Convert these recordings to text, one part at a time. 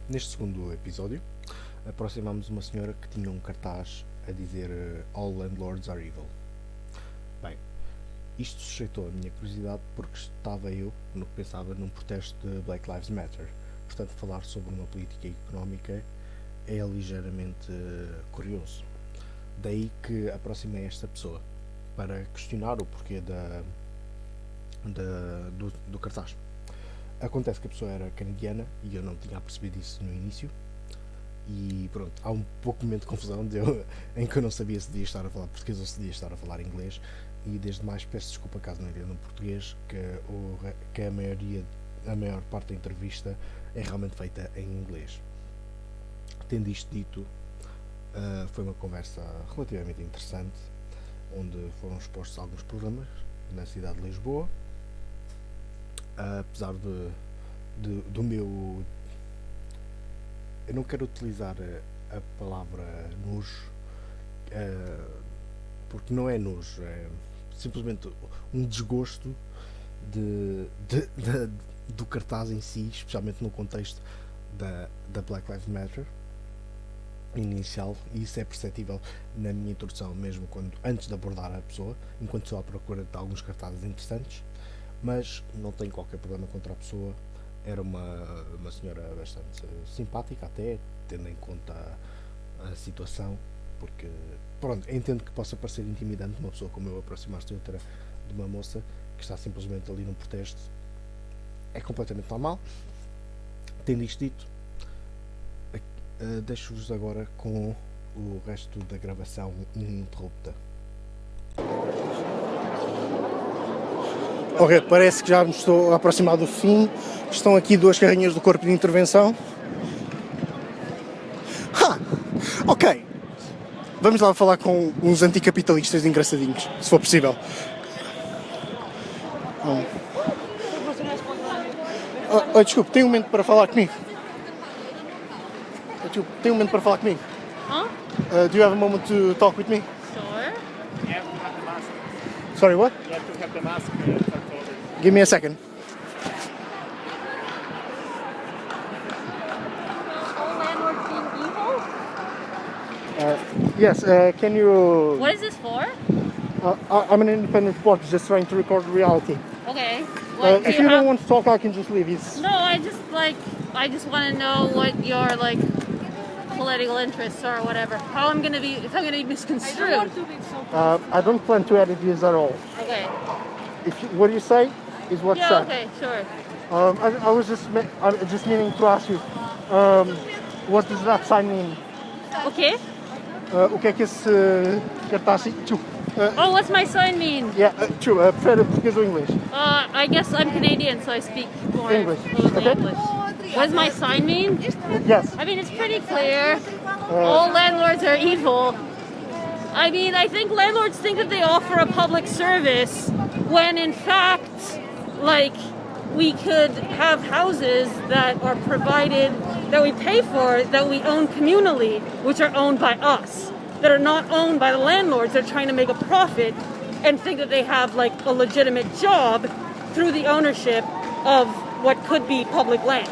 Neste segundo episódio, aproximámos uma senhora que tinha um cartaz a dizer All Landlords are evil. Bem, isto suscitou a minha curiosidade porque estava eu, no que pensava, num protesto de Black Lives Matter. Portanto, falar sobre uma política económica é ligeiramente curioso. Daí que aproximei esta pessoa para questionar o porquê do cartaz. Acontece que a pessoa era canadiana e eu não tinha percebido isso no início. E pronto, há um pouco momento de confusão em que eu não sabia se devia estar a falar português ou se devia estar a falar inglês. E desde mais peço desculpa caso não entendam português, que a maior parte da entrevista é realmente feita em inglês. Tendo isto dito, foi uma conversa relativamente interessante, onde foram expostos alguns problemas na cidade de Lisboa, apesar do meu... Eu não quero utilizar a palavra nojo, porque não é nojo, é simplesmente um desgosto do cartaz em si, especialmente no contexto da Black Lives Matter inicial, e isso é perceptível na minha introdução mesmo, antes de abordar a pessoa, enquanto estou à procura de alguns cartazes interessantes, mas não tenho qualquer problema contra a pessoa. Era uma senhora bastante simpática até, tendo em conta a situação, porque pronto, entendo que possa parecer intimidante uma pessoa como eu aproximar-se de uma moça que está simplesmente ali num protesto. É completamente normal. Tendo isto dito, deixo-vos agora com o resto da gravação ininterrupta. Ok, parece que já me estou a aproximar do fim. Estão aqui duas carrinhas do corpo de intervenção. Ok. Vamos lá falar com uns anticapitalistas engraçadinhos, se for possível. Desculpe, tem um momento para falar comigo? Do you have a moment to talk with me? Sure. You have to have the mask. Sorry, what? You have to have the mask. Give me a second. All landlords being evil? Yes, can you... What is this for? I'm an independent reporter just trying to record reality. Okay. What, If you don't want to talk, I can just leave. No, I just want to know what your political interests are or whatever. If I'm gonna be misconstrued. I don't plan to edit this at all. Okay. What you say is what's Yeah. said. Okay. Sure. I was just meaning to ask you, what does that sign mean? Okay. O que é que esse cartaz... What's my sign mean? Prefere português ou inglês? I guess I'm Canadian, so I speak more English. fluently Okay. English. What does my sign mean? Yes. I mean, it's pretty clear. All landlords are evil. I mean, I think landlords think that they offer a public service when in fact, we could have houses that are provided, that we pay for, that we own communally, which are owned by us, that are not owned by the landlords. They're trying to make a profit and think that they have a legitimate job through the ownership of what could be public land.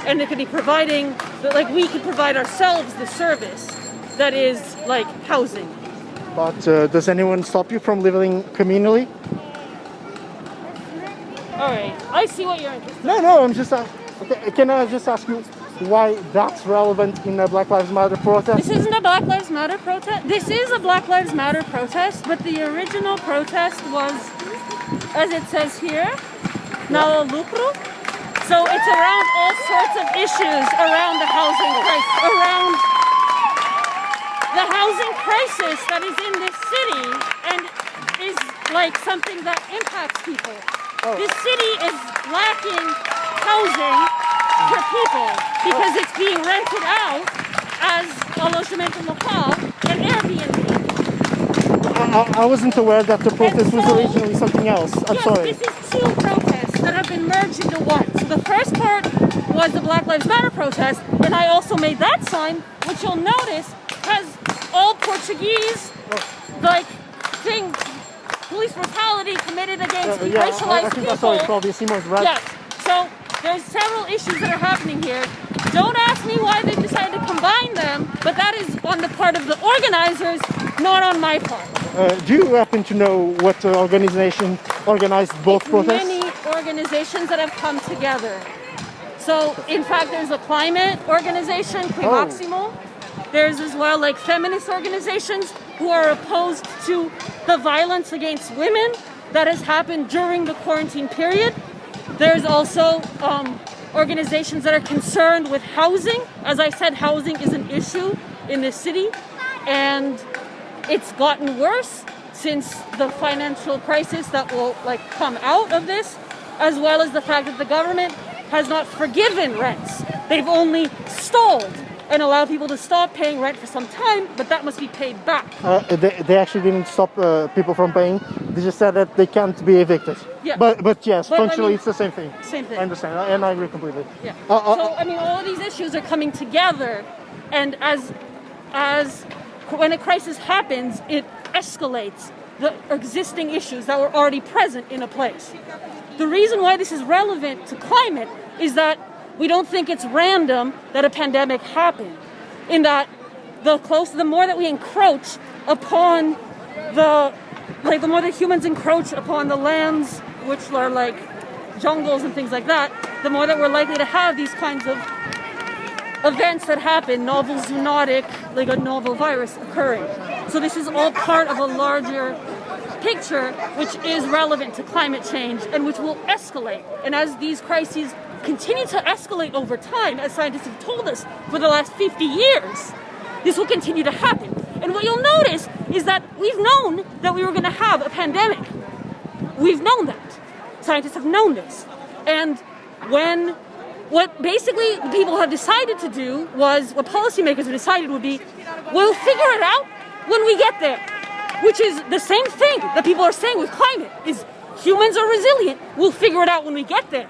And it could be providing, we could provide ourselves the service that is housing. But does anyone stop you from living communally? All right, I see what you're interested in. No, I'm just okay, can I just ask you why that's relevant in a Black Lives Matter protest? This isn't a Black Lives Matter protest. This is a Black Lives Matter protest, but the original protest was, as it says here, na lucro. So it's around all sorts of issues around the housing crisis, that is in this city and is something that impacts people. This city is lacking housing for people because it's being rented out as a logement local and Airbnb. I wasn't aware that the protest was originally something else. I'm sorry. This is two protests that have been merged into one. So the first part was the Black Lives Matter protest, and I also made that sign, which you'll notice has all Portuguese, police brutality committed against racialized I think people. I saw it, probably Simo's right. Yes. So there's several issues that are happening here. Don't ask me why they decided to combine them, but that is on the part of the organizers, not on my part. Do you happen to know what organization organized both protests? Many organizations that have come together. So, in fact, there's a climate organization, Maximo. There's as well like feminist organizations who are opposed to the violence against women that has happened during the quarantine period. There's also organizations that are concerned with housing. As I said, housing is an issue in this city, and it's gotten worse since the financial crisis that will come out of this, as well as the fact that the government has not forgiven rents. They've only stalled and allowed people to stop paying rent for some time, but that must be paid back. They actually didn't stop people from paying. They just said that they can't be evicted. Yeah. But yes, functionally it's the same thing. Same thing. I understand, and I agree completely. Yeah. So I mean, all of these issues are coming together, and as when a crisis happens, it escalates the existing issues that were already present in a place. The reason why this is relevant to climate is that we don't think it's random that a pandemic happened. In that the more that we encroach upon the more that humans encroach upon the lands which are like jungles and things like that, the more that we're likely to have these kinds of events that happen, novel zoonotic, like a novel virus occurring. So this is all part of a larger picture which is relevant to climate change and which will escalate. And as these crises continue to escalate over time, as scientists have told us for the last 50 years, this will continue to happen. And what you'll notice is that we've known that we were going to have a pandemic. We've known that. Scientists have known this. And what basically people have decided to do was, what policymakers have decided would be, we'll figure it out when we get there. Which is the same thing that people are saying with climate, is humans are resilient, we'll figure it out when we get there.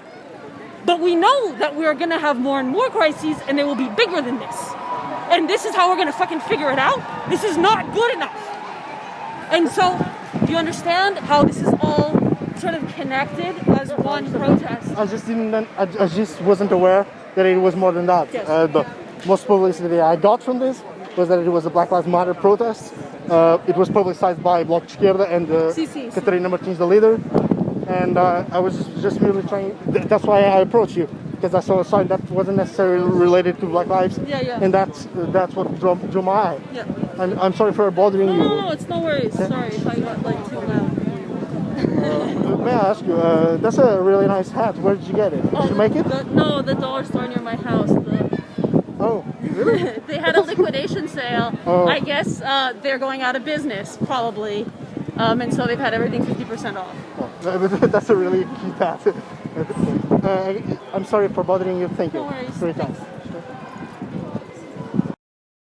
But we know that we are going to have more and more crises, and they will be bigger than this. And this is how we're going to fucking figure it out? This is not good enough. And so, do you understand how this is all sort of connected as one protest? I just wasn't aware that it was more than that. Yes. The most publicity I got from this was that it was a Black Lives Matter protest. It was publicized by Bloc de Esquerda and Catarina Martins, the leader. And I was just merely trying. That's why I approached you, because I saw a sign that wasn't necessarily related to Black Lives. Yeah. And that's what drew my eye. Yeah. I'm sorry for bothering you. No, it's no worries. Sorry if I got too loud. May I ask you? That's a really nice hat. Where did you get it? Did you make it? The dollar store near my house. Oh, really? They had a liquidation sale. Oh. I guess they're going out of business, probably. And so they've had everything 50% off. Oh, that's a really cute hat. I'm sorry for bothering you. Thank you. No worries. For your time.